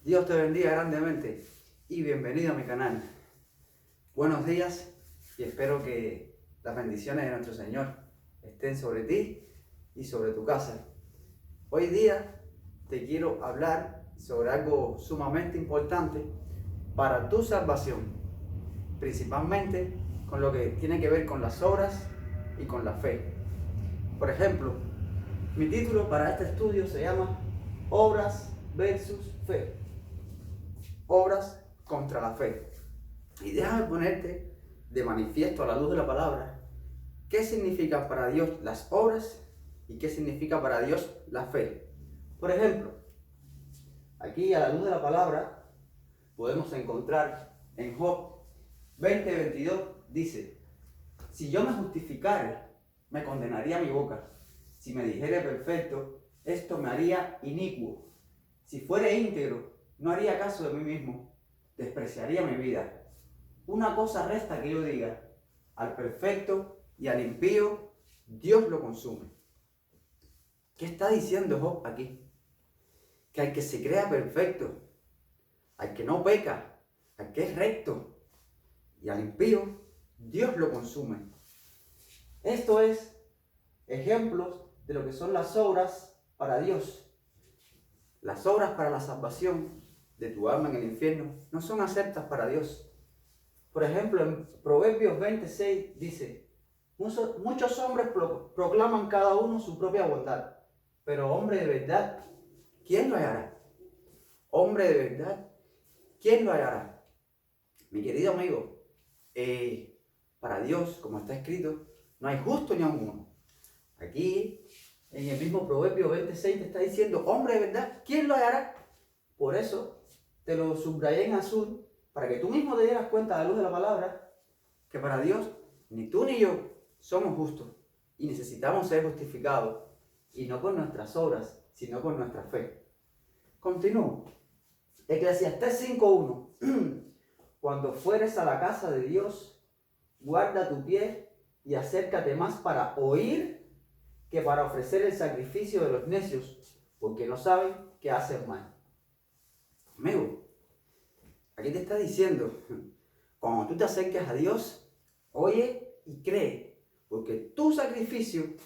Dios te bendiga grandemente y bienvenido a mi canal. Buenos días y espero que las bendiciones de nuestro Señor estén sobre ti y sobre tu casa. Hoy día te quiero hablar sobre algo sumamente importante para tu salvación, principalmente con lo que tiene que ver con las obras y con la fe. Por ejemplo, mi título para este estudio se llama Obras versus Fe. Obras contra la fe. Y déjame ponerte de manifiesto a la luz de la palabra qué significa para Dios las obras y qué significa para Dios la fe. Por ejemplo, aquí a la luz de la palabra podemos encontrar en Job 20:22 dice: si yo me justificare, me condenaría mi boca. Si me dijere perfecto, esto me haría inicuo. Si fuere íntegro, no haría caso de mí mismo, despreciaría mi vida. Una cosa resta que yo diga: al perfecto y al impío, Dios lo consume. ¿Qué está diciendo Job aquí? Que al que se crea perfecto, al que no peca, al que es recto, y al impío, Dios lo consume. Esto es ejemplos de lo que son las obras para Dios. Las obras para la salvación de tu alma en el infierno no son aceptas para Dios. Por ejemplo, en Proverbios 26 dice: muchos hombres proclaman cada uno su propia bondad, pero hombre de verdad, ¿quién lo hallará? Hombre de verdad, ¿quién lo hallará? Mi querido amigo, para Dios, como está escrito, no hay justo ni aun uno. Aquí, en el mismo Proverbio 26 te está diciendo: hombre de verdad, ¿quién lo hallará? Por eso te lo subrayé en azul, para que tú mismo te dieras cuenta a la luz de la palabra que para Dios ni tú ni yo somos justos y necesitamos ser justificados, y no con nuestras obras, sino con nuestra fe. Continúo. Eclesiastés 5:1 cuando fueres a la casa de Dios, guarda tu pie y acércate más para oír que para ofrecer el sacrificio de los necios, porque no saben que hacen mal. Amigo, aquí te está diciendo: cuando tú te acerques a Dios, oye y cree, porque tu sacrificio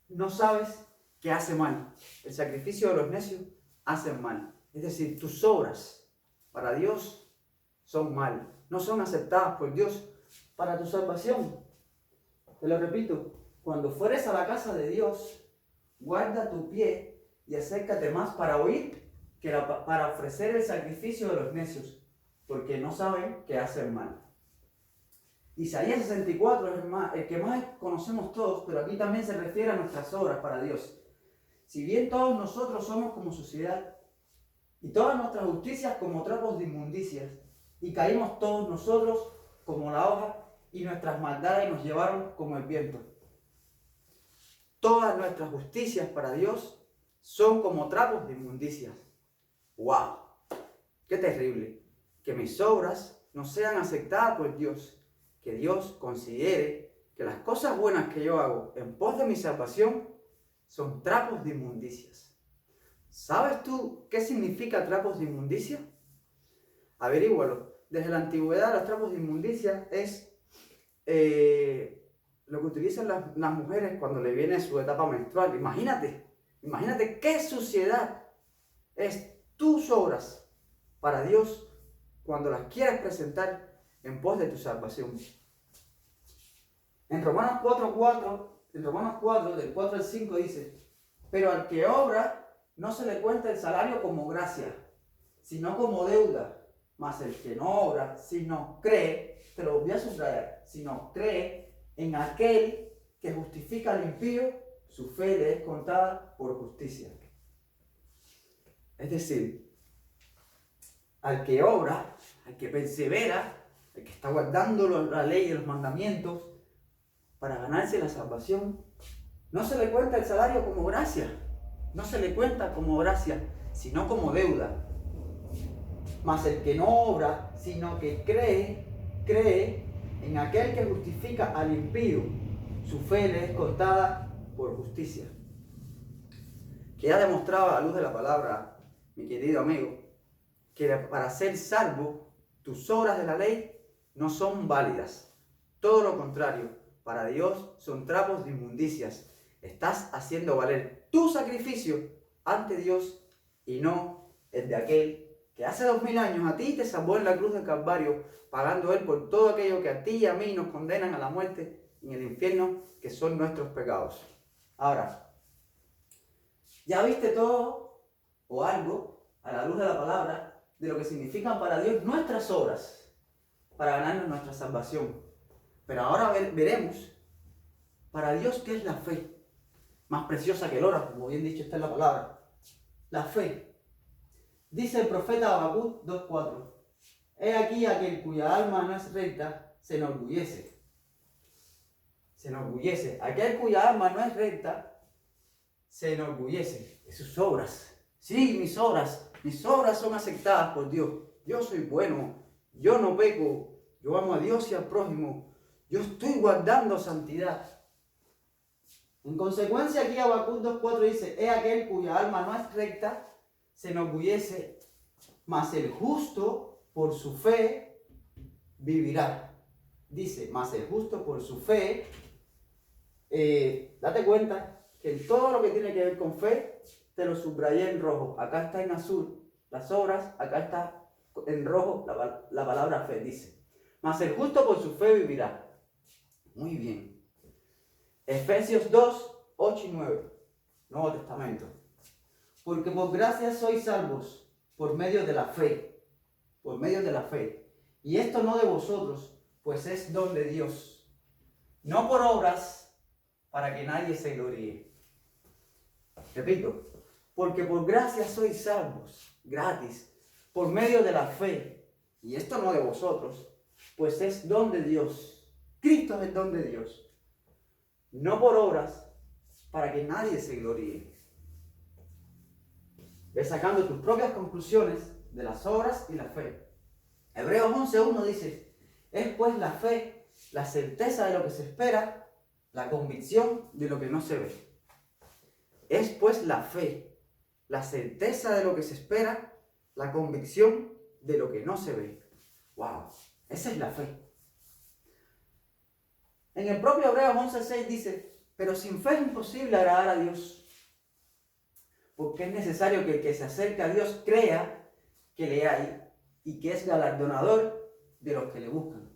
no sabes que hace mal. El sacrificio de los necios hace mal. Es decir, tus obras para Dios son mal, no son aceptadas por Dios para tu salvación. Te lo repito: cuando fueres a la casa de Dios, guarda tu pie y acércate más para oír que para ofrecer el sacrificio de los necios, porque no saben que hacen mal. Isaías 64 es el que más conocemos todos, pero aquí también se refiere a nuestras obras para Dios. Si bien todos nosotros somos como suciedad, y todas nuestras justicias como trapos de inmundicias, y caímos todos nosotros como la hoja, y nuestras maldades nos llevaron como el viento. Todas nuestras justicias para Dios son como trapos de inmundicias. ¡Wow! ¡Qué terrible! Que mis obras no sean aceptadas por Dios. Que Dios considere que las cosas buenas que yo hago en pos de mi salvación son trapos de inmundicias. ¿Sabes tú qué significa trapos de inmundicia? Averígualo. Desde la antigüedad, los trapos de inmundicia es lo que utilizan las mujeres cuando le viene su etapa menstrual. Imagínate qué suciedad es tus obras para Dios cuando las quieres presentar en pos de tu salvación. En Romanos 4, del 4 al 5 dice: pero al que obra no se le cuenta el salario como gracia, sino como deuda. Mas el que no obra, sino cree, te lo voy a subrayar, sino cree en aquel que justifica al impío, su fe le es contada por justicia. Es decir, al que obra, al que persevera, al que está guardando la ley y los mandamientos para ganarse la salvación, no se le cuenta el salario como gracia, no se le cuenta como gracia, sino como deuda. Mas el que no obra, sino que cree en aquel que justifica al impío, su fe le es contada por justicia. que ha demostrado a la luz de la palabra, mi querido amigo, que para ser salvo, tus obras de la ley no son válidas. Todo lo contrario, para Dios son trapos de inmundicias. Estás haciendo valer tu sacrificio ante Dios y no el de aquel que hace 2000 años a ti te salvó en la cruz del Calvario, pagando Él por todo aquello que a ti y a mí nos condenan a la muerte en el infierno, que son nuestros pecados. Ahora, ¿ya viste todo o algo a la luz de la palabra de lo que significan para Dios nuestras obras para ganarnos nuestra salvación? Pero ahora veremos para Dios qué es la fe, más preciosa que el oro, como bien dicho está en la palabra. La fe. Dice el profeta Habacuc 2:4. He aquí aquel cuya alma no es recta se enorgullece. Se enorgullece. Aquel cuya alma no es recta se enorgullece de sus obras. Sí, mis obras son aceptadas por Dios. Yo soy bueno, yo no peco, yo amo a Dios y al prójimo, yo estoy guardando santidad. En consecuencia, aquí Habacuc 2:4 dice: he aquel cuya alma no es recta se enorgullece, mas el justo por su fe vivirá. Dice, mas el justo por su fe. Date cuenta que en todo lo que tiene que ver con fe, te lo subrayé en rojo. Acá está en azul las obras, acá está en rojo la palabra fe. Dice, mas el justo por su fe vivirá. Muy bien. Efesios 2:8 y 9, Nuevo Testamento. Porque por gracia sois salvos por medio de la fe. Por medio de la fe. Y esto no de vosotros, pues es don de Dios. No por obras, para que nadie se gloríe. Repito, porque por gracia sois salvos, gratis, por medio de la fe. Y esto no de vosotros, pues es don de Dios. Cristo es el don de Dios. No por obras, para que nadie se gloríe. Ves sacando tus propias conclusiones de las obras y la fe. Hebreos 11:1 dice, es pues la fe, la certeza de lo que se espera, la convicción de lo que no se ve. Es pues la fe, la certeza de lo que se espera, la convicción de lo que no se ve. ¡Wow! Esa es la fe. En el propio Hebreos 11:6 dice, pero sin fe es imposible agradar a Dios. Porque es necesario que el que se acerca a Dios crea que le hay y que es galardonador de los que le buscan.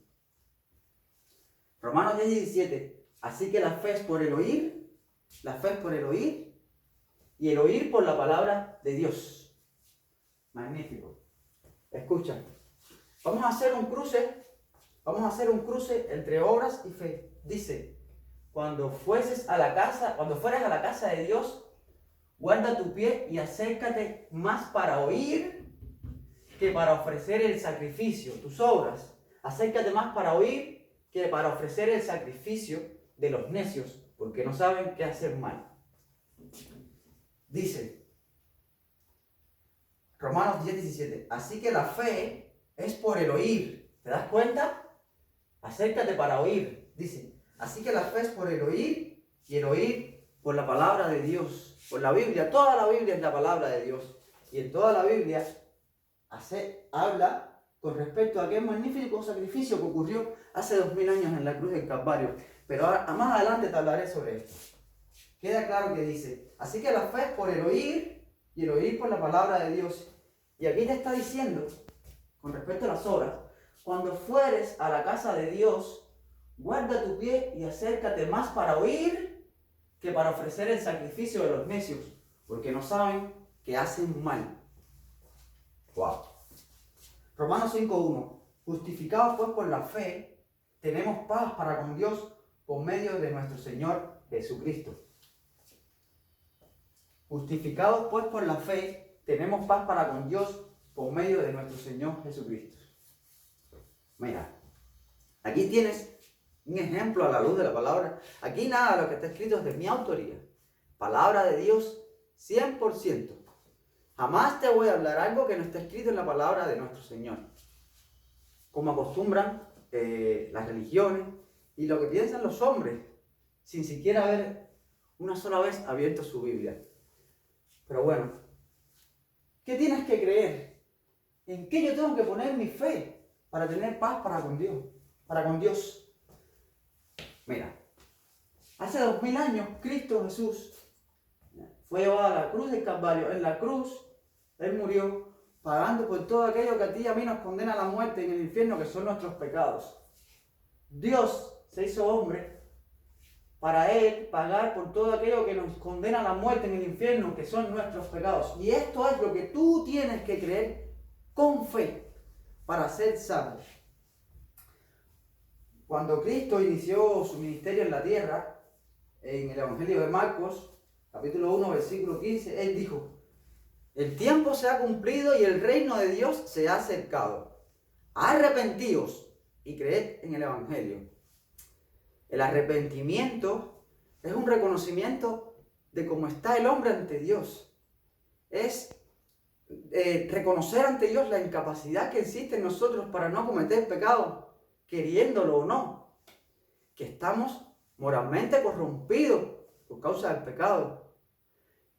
Romanos 10:17. Así que la fe es por el oír, y el oír por la palabra de Dios. Magnífico. Escucha, vamos a hacer un cruce entre obras y fe. Dice, cuando fueres a la casa de Dios, guarda tu pie y acércate más para oír que para ofrecer el sacrificio. Tus obras, acércate más para oír que para ofrecer el sacrificio de los necios, porque no saben qué hacer mal. Dice, Romanos 10:17, así que la fe es por el oír. ¿Te das cuenta? Acércate para oír. Dice, así que la fe es por el oír y el oír por la palabra de Dios. Por la Biblia, toda la Biblia es la palabra de Dios. Y en toda la Biblia habla con respecto a aquel magnífico sacrificio que ocurrió hace 2000 años en la cruz del Calvario. Pero ahora, más adelante te hablaré sobre esto. Queda claro que dice, así que la fe es por el oír y el oír por la palabra de Dios. Y aquí te está diciendo, con respecto a las obras, cuando fueres a la casa de Dios, guarda tu pie y acércate más para oír que para ofrecer el sacrificio de los necios, porque no saben que hacen mal. Wow. Romanos 5:1. Justificados pues por la fe, tenemos paz para con Dios por medio de nuestro Señor Jesucristo. Justificados pues por la fe, tenemos paz para con Dios por medio de nuestro Señor Jesucristo. Mira, aquí tienes un ejemplo a la luz de la palabra. Aquí nada de lo que está escrito es de mi autoría. Palabra de Dios 100%. Jamás te voy a hablar algo que no esté escrito en la palabra de nuestro Señor. Como acostumbran las religiones y lo que piensan los hombres, sin siquiera haber una sola vez abierto su Biblia. Pero bueno, ¿qué tienes que creer? ¿En qué yo tengo que poner mi fe para tener paz para con Dios? Para con Dios. Mira, hace 2000 años Cristo Jesús fue llevado a la cruz del Calvario. En la cruz Él murió pagando por todo aquello que a ti y a mí nos condena a la muerte en el infierno, que son nuestros pecados. Dios se hizo hombre para Él pagar por todo aquello que nos condena a la muerte en el infierno, que son nuestros pecados. Y esto es lo que tú tienes que creer con fe para ser salvo. Cuando Cristo inició su ministerio en la tierra, en el Evangelio de Marcos, capítulo 1, versículo 15, Él dijo: el tiempo se ha cumplido y el reino de Dios se ha acercado. Arrepentíos y creed en el Evangelio. El arrepentimiento es un reconocimiento de cómo está el hombre ante Dios. Es reconocer ante Dios la incapacidad que existe en nosotros para no cometer pecado, queriéndolo o no. Que estamos moralmente corrompidos por causa del pecado.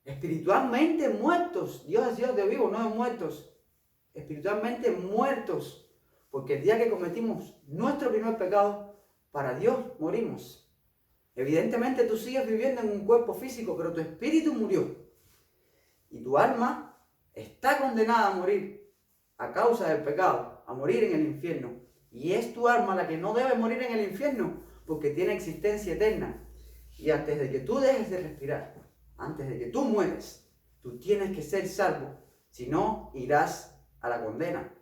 Espiritualmente muertos. Dios es Dios de vivos, no de muertos. Espiritualmente muertos. Porque el día que cometimos nuestro primer pecado, para Dios morimos. Evidentemente tú sigues viviendo en un cuerpo físico, pero tu espíritu murió. Y tu alma está condenada a morir a causa del pecado, a morir en el infierno. Y es tu alma la que no debe morir en el infierno, porque tiene existencia eterna. Y antes de que tú dejes de respirar, antes de que tú mueres, tú tienes que ser salvo. Si no, irás a la condena.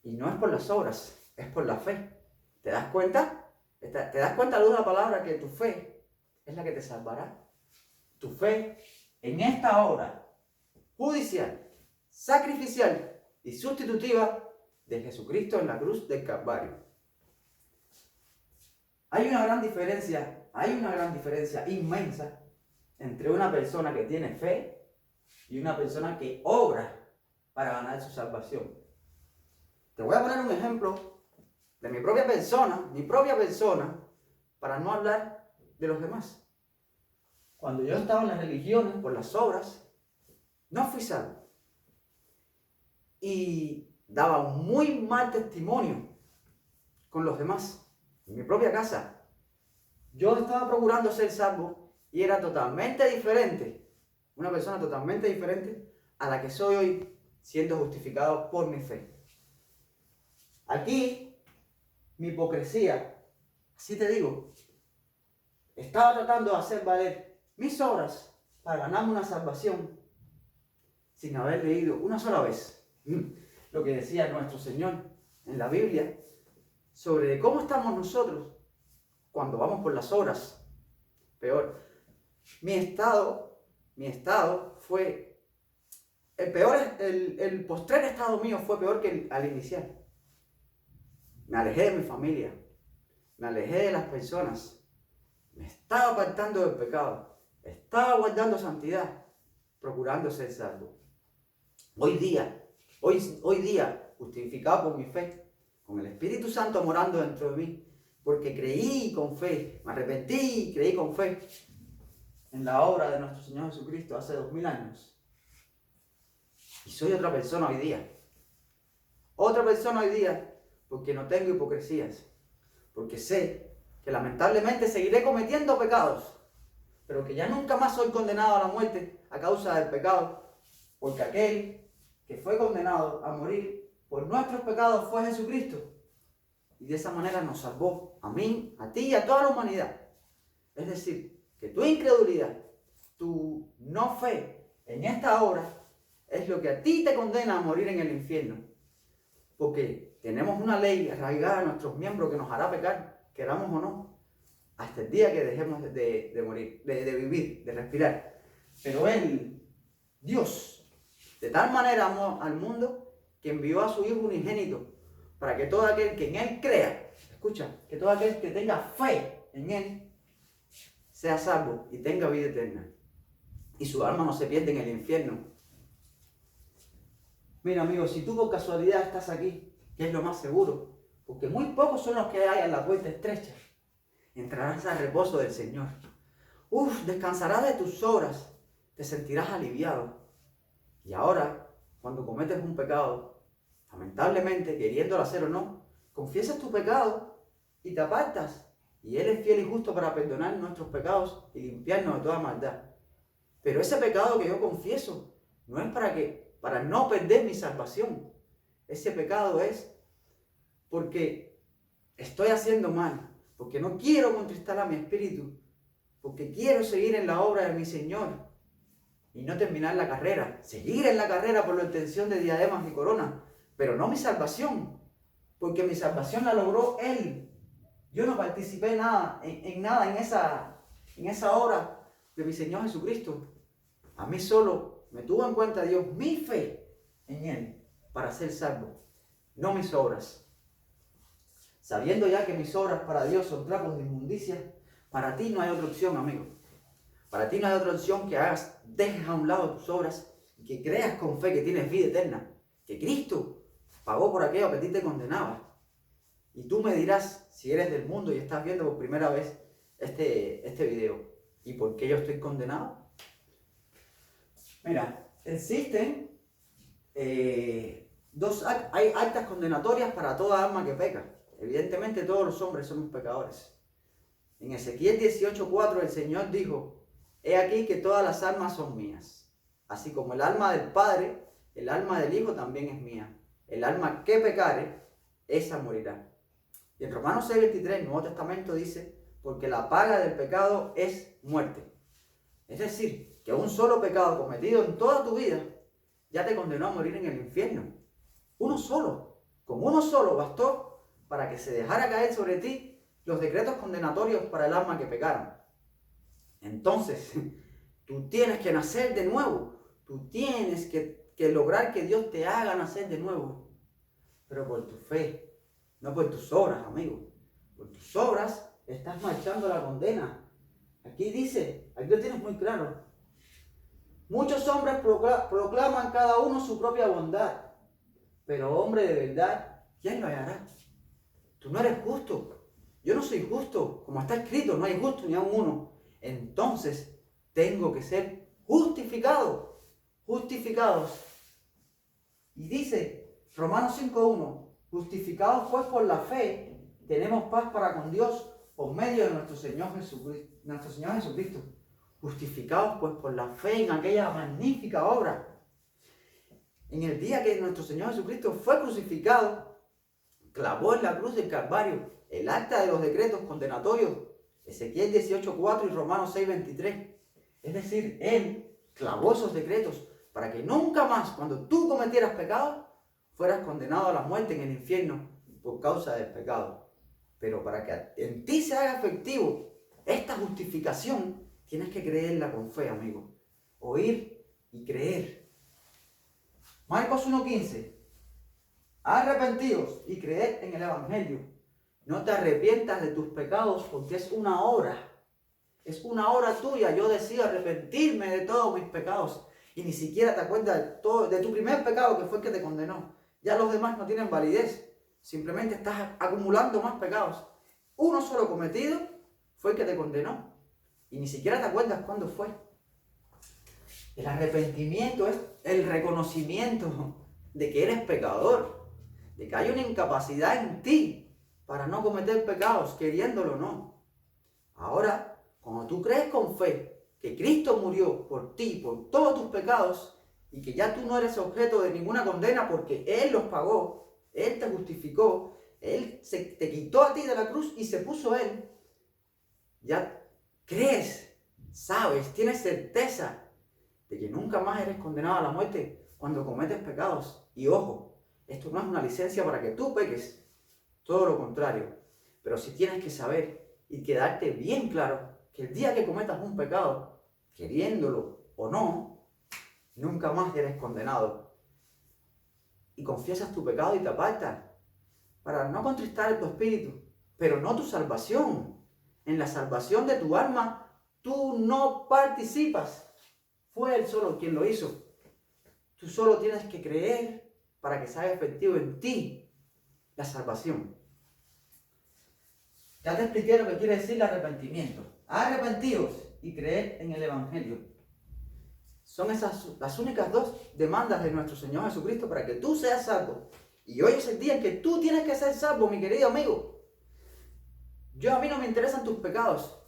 Y no es por las obras, es por la fe. ¿Te das cuenta? ¿Te das cuenta de una palabra que tu fe es la que te salvará? Tu fe en esta obra judicial, sacrificial y sustitutiva de Jesucristo en la cruz del Calvario. Hay una gran diferencia inmensa entre una persona que tiene fe y una persona que obra para ganar su salvación. Te voy a poner un ejemplo de mi propia persona, para no hablar de los demás. Cuando yo estaba en las religiones, por las obras, no fui salvo. Y daba un muy mal testimonio con los demás, en mi propia casa. Yo estaba procurando ser salvo y era totalmente diferente, una persona totalmente diferente a la que soy hoy, siendo justificado por mi fe. Aquí, mi hipocresía, así te digo, estaba tratando de hacer valer mis obras para ganarme una salvación sin haber leído una sola vez lo que decía nuestro Señor en la Biblia sobre cómo estamos nosotros cuando vamos por las obras. Peor, mi estado fue el postrer estado mío fue peor que al inicial. Me alejé de mi familia, me alejé de las personas, me estaba apartando del pecado, estaba guardando santidad, procurando ser salvo. Hoy día, justificado por mi fe, con el Espíritu Santo morando dentro de mí, porque creí con fe, me arrepentí y creí con fe en la obra de nuestro Señor Jesucristo hace 2000 años. Y soy otra persona hoy día. Porque no tengo hipocresías, porque sé que lamentablemente seguiré cometiendo pecados, pero que ya nunca más soy condenado a la muerte a causa del pecado, porque aquel que fue condenado a morir por nuestros pecados fue Jesucristo, y de esa manera nos salvó a mí, a ti y a toda la humanidad. Es decir, que tu incredulidad, tu no fe en esta obra, es lo que a ti te condena a morir en el infierno, porque tenemos una ley arraigada en nuestros miembros que nos hará pecar, queramos o no, hasta el día que dejemos de morir, de vivir, de respirar. Pero Dios, de tal manera amó al mundo que envió a su Hijo unigénito para que todo aquel que en Él crea, escucha, que todo aquel que tenga fe en Él sea salvo y tenga vida eterna. Y su alma no se pierde en el infierno. Mira, amigo, si tú por casualidad estás aquí, que es lo más seguro, porque muy pocos son los que hay en la puerta estrecha, entrarás al reposo del Señor. Descansarás de tus obras, te sentirás aliviado. Y ahora, cuando cometes un pecado, lamentablemente, queriéndolo hacer o no, confiesas tu pecado y te apartas. Y Él es fiel y justo para perdonar nuestros pecados y limpiarnos de toda maldad. Pero ese pecado que yo confieso no es para no perder mi salvación. Ese pecado es porque estoy haciendo mal, porque no quiero contristar a mi espíritu, porque quiero seguir en la obra de mi Señor y no terminar la carrera. Seguir en la carrera por la obtención de diademas y coronas, pero no mi salvación, porque mi salvación la logró Él. Yo no participé en esa obra de mi Señor Jesucristo. A mí solo me tuvo en cuenta Dios mi fe en Él para ser salvo, no mis obras. Sabiendo ya que mis obras para Dios son trapos de inmundicia, para ti no hay otra opción, amigo. Para ti no hay otra opción que dejes a un lado tus obras y que creas con fe que tienes vida eterna, que Cristo pagó por aquello que a ti te condenaba. Y tú me dirás, si eres del mundo y estás viendo por primera vez este video, ¿y por qué yo estoy condenado? Mira, existen hay actas condenatorias para toda alma que peca. Evidentemente todos los hombres somos pecadores. En Ezequiel 18:4 el Señor dijo: he aquí que todas las almas son mías. Así como el alma del Padre, el alma del Hijo también es mía. El alma que pecare, esa morirá. Y en Romanos 6:23, el Nuevo Testamento dice: porque la paga del pecado es muerte. Es decir, que un solo pecado cometido en toda tu vida ya te condenó a morir en el infierno. Uno solo. Con uno solo bastó para que se dejara caer sobre ti los decretos condenatorios para el alma que pecaron. Entonces, tú tienes que nacer de nuevo. Tú tienes que lograr que Dios te haga nacer de nuevo. Pero por tu fe, no por tus obras, amigo. Por tus obras estás marchando la condena. Aquí dice, aquí lo tienes muy claro. Muchos hombres proclaman cada uno su propia bondad. Pero hombre de verdad, ¿quién lo hallará? Tú no eres justo. Yo no soy justo. Como está escrito, no hay justo ni aun uno. Entonces, tengo que ser justificado. Justificados. Y dice, Romanos 5:1, justificados pues por la fe, tenemos paz para con Dios por medio de nuestro Señor Jesucristo. Justificados pues por la fe en aquella magnífica obra. En el día que nuestro Señor Jesucristo fue crucificado, clavó en la cruz del Calvario el acta de los decretos condenatorios, Ezequiel 18:4 y Romanos 6:23. Es decir, Él clavó esos decretos para que nunca más, cuando tú cometieras pecado, fueras condenado a la muerte en el infierno por causa del pecado. Pero para que en ti se haga efectivo esta justificación, tienes que creerla con fe, amigo. Oír y creer. Marcos 1:15. Arrepentíos y creed en el Evangelio. No te arrepientas de tus pecados porque es una obra. Es una obra tuya. Yo decido arrepentirme de todos mis pecados. Y ni siquiera te acuerdas de tu primer pecado, que fue el que te condenó. Ya los demás no tienen validez. Simplemente estás acumulando más pecados. Uno solo cometido fue el que te condenó. Y ni siquiera te acuerdas cuándo fue. El arrepentimiento es el reconocimiento de que eres pecador. De que hay una incapacidad en ti para no cometer pecados, queriéndolo o no. Ahora, cuando tú crees con fe que Cristo murió por ti, por todos tus pecados, y que ya tú no eres objeto de ninguna condena porque Él los pagó, Él te justificó, Él te quitó a ti de la cruz y se puso Él, ya crees, sabes, tienes certeza de que nunca más eres condenado a la muerte cuando cometes pecados. Y ojo, esto no es una licencia para que tú peques, todo lo contrario. Pero sí tienes que saber y quedarte bien claro que el día que cometas un pecado, queriéndolo o no, nunca más eres condenado. Y confiesas tu pecado y te apartas para no contristar tu espíritu, pero no tu salvación. En la salvación de tu alma, tú no participas. Fue Él solo quien lo hizo. Tú solo tienes que creer para que sea efectivo en ti la salvación. Ya te expliqué lo que quiere decir el arrepentimiento. Arrepentíos y creed en el Evangelio. Son esas las únicas dos demandas de nuestro Señor Jesucristo para que tú seas salvo. Y hoy es el día en que tú tienes que ser salvo, mi querido amigo. A mí no me interesan tus pecados.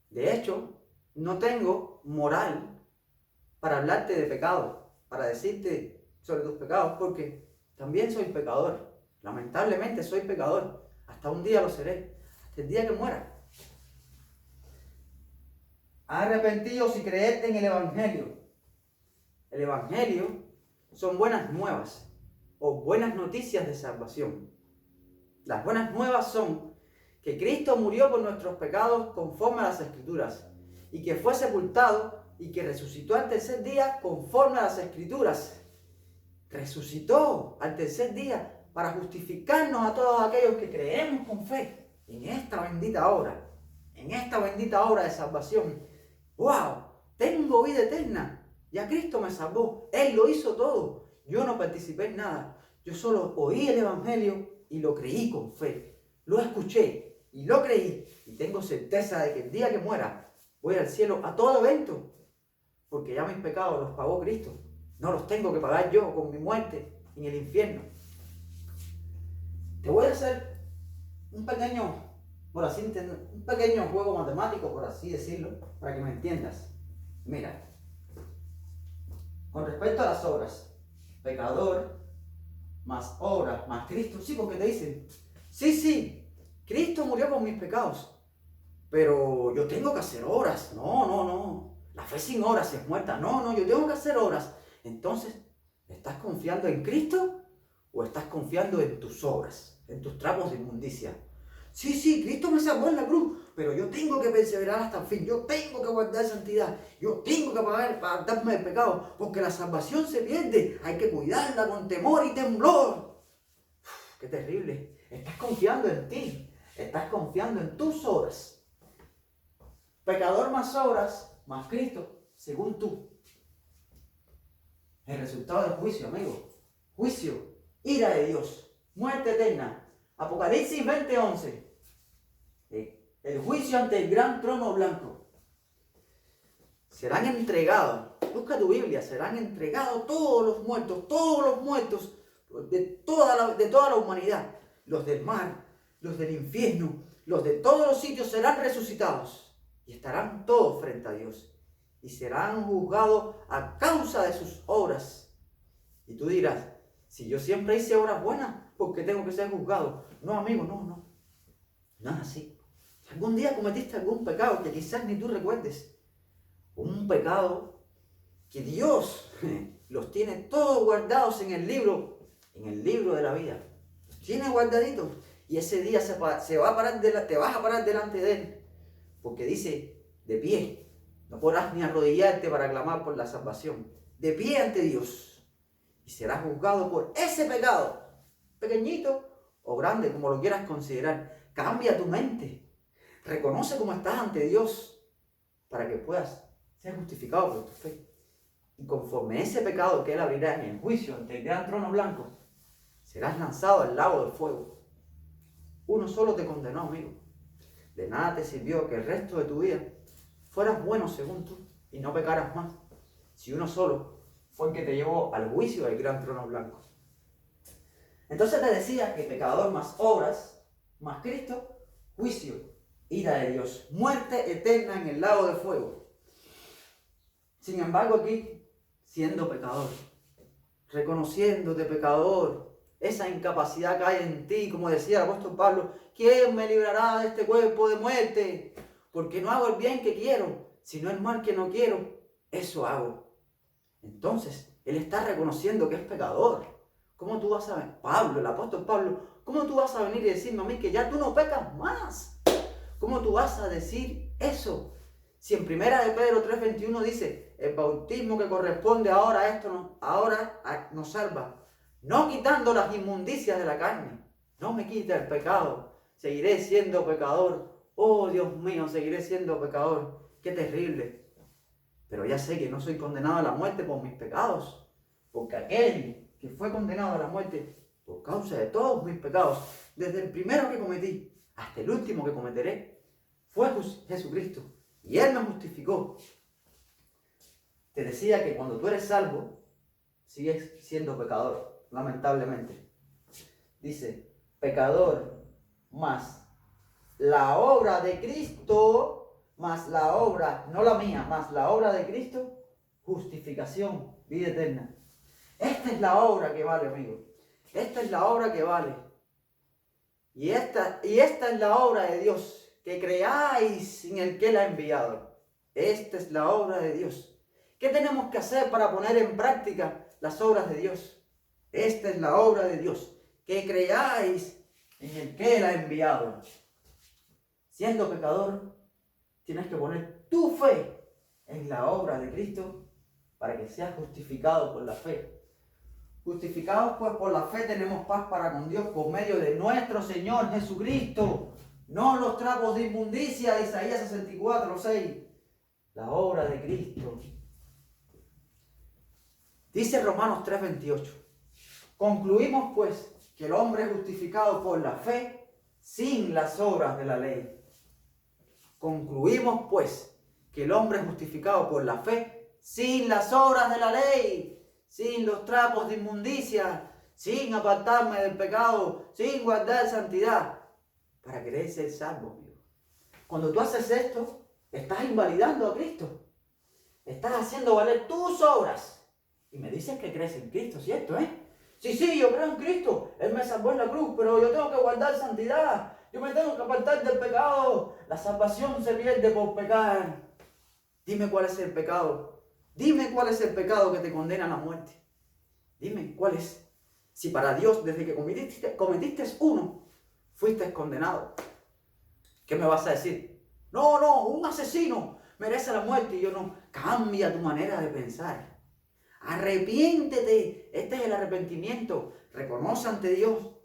De hecho, no tengo moral para hablarte de pecado, para decirte sobre tus pecados, porque también soy pecador. Lamentablemente soy pecador. Hasta un día lo seré, hasta el día que muera. Arrepentidos y creed en el Evangelio. El Evangelio son buenas nuevas o buenas noticias de salvación. Las buenas nuevas son que Cristo murió por nuestros pecados conforme a las Escrituras y que fue sepultado y que resucitó al tercer día conforme a las Escrituras. Resucitó al tercer día para justificarnos a todos aquellos que creemos con fe en esta bendita obra, de salvación. ¡Wow! Tengo vida eterna. Ya Cristo me salvó. Él lo hizo todo. Yo no participé en nada. Yo solo oí el Evangelio y lo creí con fe. Lo escuché y lo creí. Y tengo certeza de que el día que muera voy al cielo a todo evento. Porque ya mis pecados los pagó Cristo. No los tengo que pagar yo con mi muerte en el infierno. Te voy a hacer un pequeño juego matemático, por así decirlo, para que me entiendas. Mira, con respecto a las obras, pecador más obras más Cristo, sí, porque te dicen, sí, Cristo murió por mis pecados, pero yo tengo que hacer obras. No, la fe sin obras es muerta. No, yo tengo que hacer obras. Entonces, ¿estás confiando en Cristo o estás confiando en tus obras, en tus trapos de inmundicia? Sí, Cristo me salvó en la cruz, pero yo tengo que perseverar hasta el fin. Yo tengo que guardar santidad. Yo tengo que apartarme del pecado, porque la salvación se pierde. Hay que cuidarla con temor y temblor. ¡Qué terrible! Estás confiando en ti. Estás confiando en tus obras. Pecador más obras, más Cristo, según tú. El resultado del juicio, amigo. Juicio, ira de Dios, muerte eterna. Apocalipsis 20:11. El juicio ante el gran trono blanco. Serán entregados, busca tu Biblia, serán entregados todos los muertos de toda la humanidad. Los del mar, los del infierno, los de todos los sitios serán resucitados y estarán todos frente a Dios y serán juzgados a causa de sus obras. Y tú dirás, si yo siempre hice obras buenas, ¿por qué tengo que ser juzgado? No, amigo, no es así. Si algún día cometiste algún pecado que quizás ni tú recuerdes, un pecado que Dios los tiene todos guardados en el libro de la vida. Los tiene guardaditos. Y ese día te vas a parar delante de Él. Porque dice, de pie, no podrás ni arrodillarte para clamar por la salvación. De pie ante Dios. Y serás juzgado por ese pecado, pequeñito o grande, como lo quieras considerar. Cambia tu mente. Reconoce cómo estás ante Dios para que puedas ser justificado por tu fe. Y conforme ese pecado que Él abrirá en el juicio ante el gran trono blanco, serás lanzado al lago de fuego. Uno solo te condenó, amigo. De nada te sirvió que el resto de tu vida fueras bueno según tú y no pecaras más, si uno solo fue el que te llevó al juicio del gran trono blanco. Entonces te decía que pecador más obras, más Cristo, juicio, ira de Dios, muerte eterna en el lago de fuego. Sin embargo, aquí, siendo pecador, reconociéndote pecador, esa incapacidad que hay en ti, como decía el apóstol Pablo, ¿quién me librará de este cuerpo de muerte? Porque no hago el bien que quiero, sino el mal que no quiero, eso hago. Entonces, él está reconociendo que es pecador. ¿Cómo tú vas a ver? Pablo, el apóstol Pablo, ¿cómo tú vas a venir y decirme a mí que ya tú no pecas más? ¿Cómo tú vas a decir eso? Si en 1 de Pedro 3:21 dice, el bautismo que corresponde ahora nos salva, no quitando las inmundicias de la carne. No me quita el pecado. Seguiré siendo pecador. Oh, Dios mío, seguiré siendo pecador. Qué terrible. Pero ya sé que no soy condenado a la muerte por mis pecados. Porque aquel que fue condenado a la muerte por causa de todos mis pecados, desde el primero que cometí hasta el último que cometeré, fue Jesucristo. Y Él me justificó. te decía que cuando tú eres salvo, sigues siendo pecador, lamentablemente. Dice, pecador más la obra de Cristo, más la obra, no la mía, más la obra de Cristo, justificación, vida eterna. Esta es la obra que vale, amigo. Esta es la obra que vale. Y esta es la obra de Dios, que creáis en el que Él ha enviado. Esta es la obra de Dios. ¿Qué tenemos que hacer para poner en práctica las obras de Dios? Esta es la obra de Dios, que creáis en el que Él ha enviado. Siendo pecador, tienes que poner tu fe en la obra de Cristo para que seas justificado por la fe. Justificados pues por la fe tenemos paz para con Dios por medio de nuestro Señor Jesucristo. No los trapos de inmundicia, Isaías 64:6. La obra de Cristo. Dice Romanos 3:28. Concluimos pues que el hombre es justificado por la fe sin las obras de la ley. Concluimos pues que el hombre es justificado por la fe sin las obras de la ley, sin los trapos de inmundicia, sin apartarme del pecado, sin guardar santidad, para querer ser salvo, amigo. Cuando tú haces esto, estás invalidando a Cristo. Estás haciendo valer tus obras. Y me dices que crees en Cristo, ¿cierto, Sí, yo creo en Cristo. Él me salvó en la cruz, pero yo tengo que guardar santidad. Yo me tengo que apartar del pecado. La salvación se pierde por pecar. Dime cuál es el pecado. Dime cuál es el pecado que te condena a la muerte. Dime cuál es. Si para Dios, desde que cometiste uno, fuiste condenado. ¿Qué me vas a decir? No, un asesino merece la muerte. Y yo no. Cambia tu manera de pensar. Arrepiéntete. Este es el arrepentimiento. Reconoce ante Dios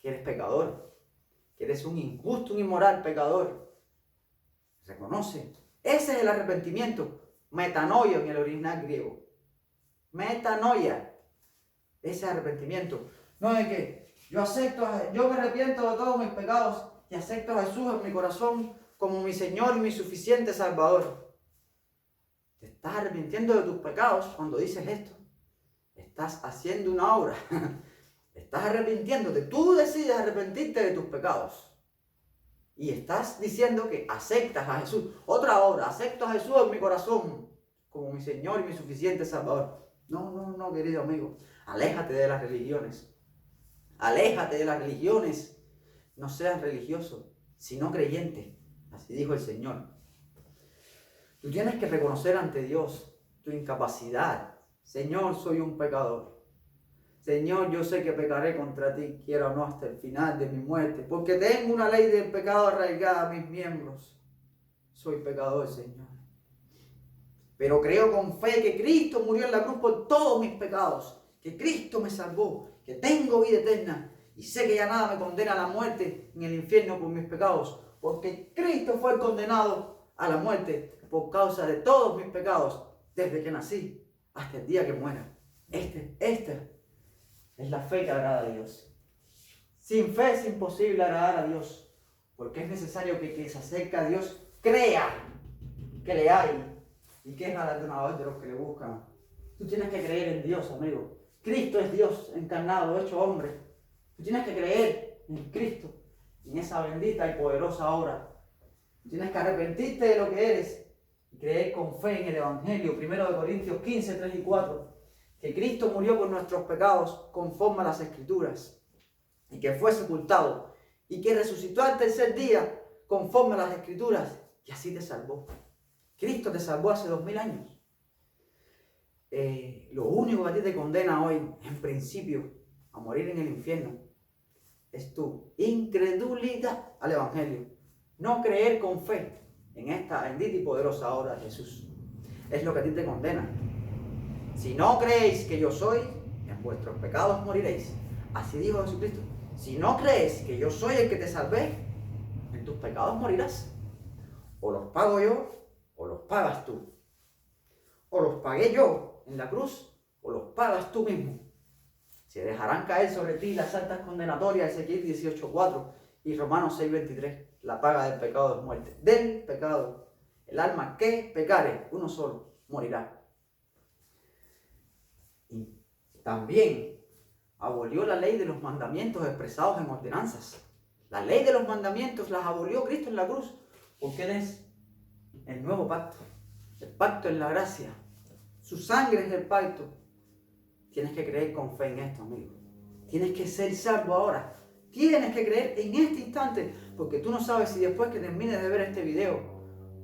que eres pecador. Que eres un injusto, un inmoral pecador. Reconoce. Ese es el arrepentimiento. Metanoia en el original griego. Metanoia. Ese arrepentimiento. No es que yo me arrepiento de todos mis pecados y acepto a Jesús en mi corazón como mi Señor y mi suficiente Salvador. Te estás arrepintiendo de tus pecados cuando dices esto. Estás haciendo una obra. Estás arrepintiéndote. Tú decides arrepentirte de tus pecados. Y estás diciendo que aceptas a Jesús. Otra obra. Acepto a Jesús en mi corazón como mi Señor y mi suficiente Salvador. No, querido amigo. Aléjate de las religiones. Aléjate de las religiones. No seas religioso, sino creyente. Así dijo el Señor. Tú tienes que reconocer ante Dios tu incapacidad. Señor, soy un pecador. Señor, yo sé que pecaré contra ti, quiera o no, hasta el final de mi muerte, porque tengo una ley del pecado arraigada a mis miembros. Soy pecador, Señor. Pero creo con fe que Cristo murió en la cruz por todos mis pecados, que Cristo me salvó, que tengo vida eterna, y sé que ya nada me condena a la muerte en el infierno por mis pecados, porque Cristo fue condenado a la muerte por causa de todos mis pecados, desde que nací hasta el día que muera. Esta es la fe que agrada a Dios. Sin fe es imposible agradar a Dios, porque es necesario que quien se acerca a Dios crea que le hay y que es galardonador de los que le buscan. Tú tienes que creer en Dios, amigo. Cristo es Dios encarnado, hecho hombre. Tú tienes que creer en Cristo, en esa bendita y poderosa obra. Tú tienes que arrepentirte de lo que eres y creer con fe en el Evangelio. 1 Corintios 15, 3 y 4. Que Cristo murió por nuestros pecados conforme a las Escrituras, y que fue sepultado, y que resucitó al tercer día conforme a las Escrituras, y así te salvó. Cristo te salvó hace 2000 años. Lo único que a ti te condena hoy, en principio, a morir en el infierno, es tu incredulidad al Evangelio. No creer con fe en esta bendita y poderosa obra de Jesús. Es lo que a ti te condena. Si no creéis que yo soy, en vuestros pecados moriréis. Así dijo Jesucristo. Si no crees que yo soy el que te salvé, en tus pecados morirás. O los pago yo, o los pagas tú. O los pagué yo en la cruz, o los pagas tú mismo. Se dejarán caer sobre ti las altas condenatorias, Ezequiel 18:4 y Romanos 6:23. La paga del pecado es muerte. Del pecado. El alma que pecare, uno solo, morirá. Y también abolió la ley de los mandamientos expresados en ordenanzas. La ley de los mandamientos las abolió Cristo en la cruz, porque Él es el nuevo pacto, el pacto en la gracia. Su sangre es el pacto. Tienes que creer con fe en esto, amigo. Tienes que ser salvo ahora. Tienes que creer en este instante, porque tú no sabes si después que termines de ver este video,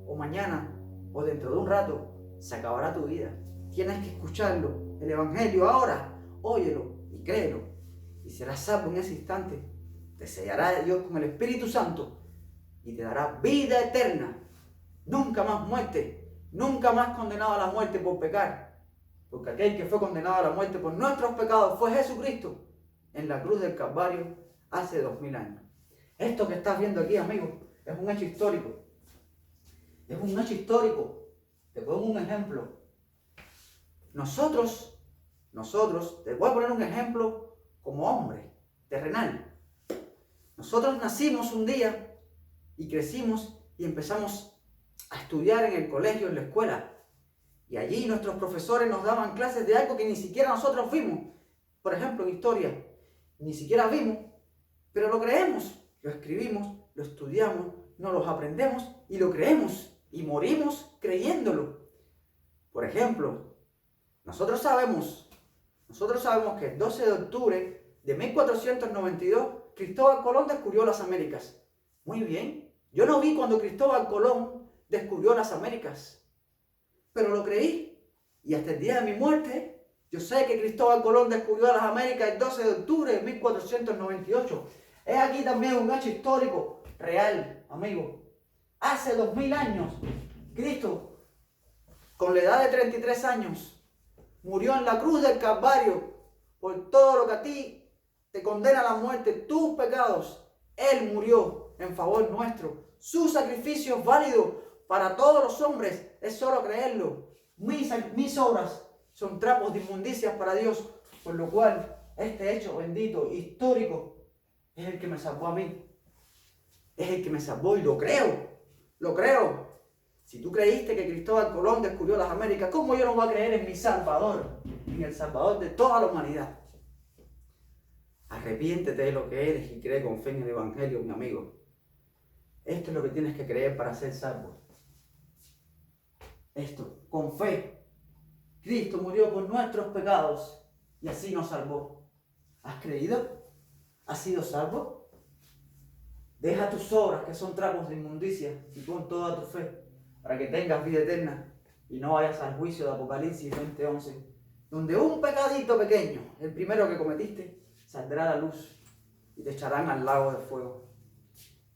o mañana, o dentro de un rato, se acabará tu vida. Tienes que escucharlo, el Evangelio ahora. Óyelo y créelo. Y serás salvo en ese instante. Te sellará Dios con el Espíritu Santo y te dará vida eterna. Nunca más muerte, nunca más condenado a la muerte por pecar. Porque aquel que fue condenado a la muerte por nuestros pecados fue Jesucristo en la cruz del Calvario hace 2000 años. Esto que estás viendo aquí, amigo, es un hecho histórico. Es un hecho histórico. Te pongo un ejemplo. Nosotros, te voy a poner un ejemplo como hombre, terrenal. Nosotros nacimos un día y crecimos y empezamos a estudiar en el colegio, en la escuela. Y allí nuestros profesores nos daban clases de algo que ni siquiera nosotros vimos. Por ejemplo, en historia, ni siquiera vimos, pero lo creemos, lo escribimos, lo estudiamos, nos lo aprendemos y lo creemos y morimos creyéndolo. Por ejemplo, nosotros sabemos que el 12 de octubre de 1492 Cristóbal Colón descubrió las Américas. Muy bien, yo no vi cuando Cristóbal Colón descubrió las Américas, pero lo creí. Y hasta el día de mi muerte, yo sé que Cristóbal Colón descubrió las Américas el 12 de octubre de 1498. Es aquí también un hecho histórico real, amigo. Hace 2000 años, Cristo, con la edad de 33 años, murió en la cruz del Calvario por todo lo que a ti te condena a la muerte, tus pecados. Él murió en favor nuestro. Su sacrificio es válido para todos los hombres, es solo creerlo. Mis obras son trapos de inmundicias para Dios, por lo cual este hecho bendito, histórico, es el que me salvó a mí. Es el que me salvó y lo creo. Lo creo. Si tú creíste que Cristóbal Colón descubrió las Américas, ¿cómo yo no voy a creer en mi Salvador? En el Salvador de toda la humanidad. Arrepiéntete de lo que eres y cree con fe en el Evangelio, mi amigo. Esto es lo que tienes que creer para ser salvo. Esto, con fe. Cristo murió por nuestros pecados y así nos salvó. ¿Has creído? ¿Has sido salvo? Deja tus obras, que son trapos de inmundicia, y pon toda tu fe para que tengas vida eterna y no vayas al juicio de Apocalipsis 20:11, donde un pecadito pequeño, el primero que cometiste, saldrá a la luz y te echarán al lago de fuego.